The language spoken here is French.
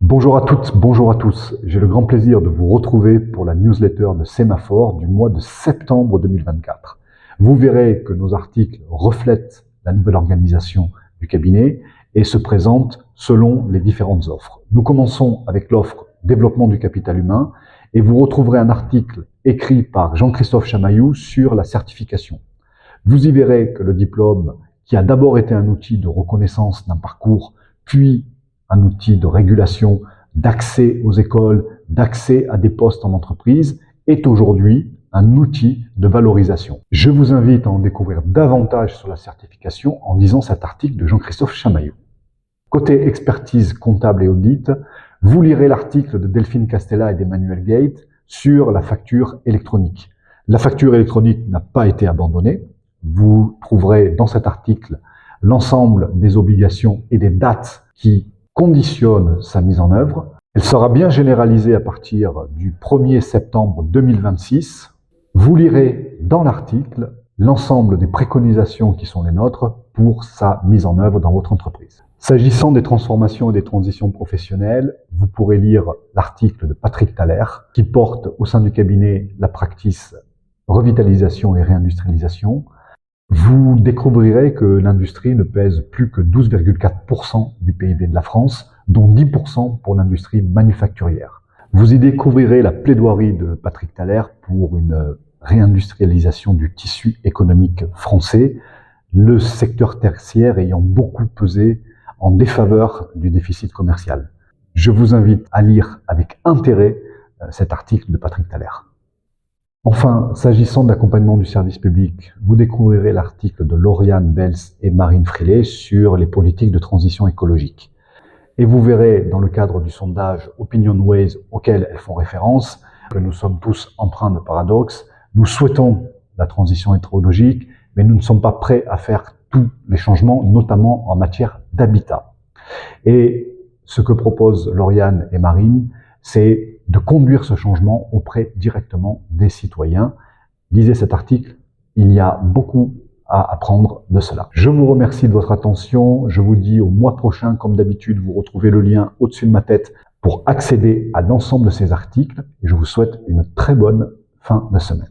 Bonjour à toutes, bonjour à tous. J'ai le grand plaisir de vous retrouver pour la newsletter de Sémaphore du mois de septembre 2024. Vous verrez que nos articles reflètent la nouvelle organisation du cabinet et se présentent selon les différentes offres. Nous commençons avec l'offre développement du capital humain et vous retrouverez un article écrit par Jean-Christophe Chamaillou sur la certification. Vous y verrez que le diplôme, qui a d'abord été un outil de reconnaissance d'un parcours, puis un outil de régulation, d'accès aux écoles, d'accès à des postes en entreprise, est aujourd'hui un outil de valorisation. Je vous invite à en découvrir davantage sur la certification en lisant cet article de Jean-Christophe Chamaillou. Côté expertise comptable et audit, vous lirez l'article de Delphine Castella et d'Emmanuel Gate sur la facture électronique. La facture électronique n'a pas été abandonnée. Vous trouverez dans cet article l'ensemble des obligations et des dates qui conditionnent sa mise en œuvre. Elle sera bien généralisée à partir du 1er septembre 2026. Vous lirez dans l'article l'ensemble des préconisations qui sont les nôtres pour sa mise en œuvre dans votre entreprise. S'agissant des transformations et des transitions professionnelles, vous pourrez lire l'article de Patrick Thaler qui porte au sein du cabinet la practice revitalisation et réindustrialisation. Vous découvrirez que l'industrie ne pèse plus que 12,4% du PIB de la France, dont 10% pour l'industrie manufacturière. Vous y découvrirez la plaidoirie de Patrick Thaler pour une réindustrialisation du tissu économique français, le secteur tertiaire ayant beaucoup pesé en défaveur du déficit commercial. Je vous invite à lire avec intérêt cet article de Patrick Thaler. Enfin, s'agissant de l'accompagnement du service public, vous découvrirez l'article de Lauriane Bels et Marine Frillet sur les politiques de transition écologique. Et vous verrez dans le cadre du sondage OpinionWays auquel elles font référence que nous sommes tous empreints de paradoxes. Nous souhaitons la transition écologique, mais nous ne sommes pas prêts à faire tous les changements, notamment en matière d'habitat. Et ce que proposent Lauriane et Marine, c'est de conduire ce changement auprès directement des citoyens. Lisez cet article, il y a beaucoup à apprendre de cela. Je vous remercie de votre attention, je vous dis au mois prochain, comme d'habitude, vous retrouvez le lien au-dessus de ma tête pour accéder à l'ensemble de ces articles et je vous souhaite une très bonne fin de semaine.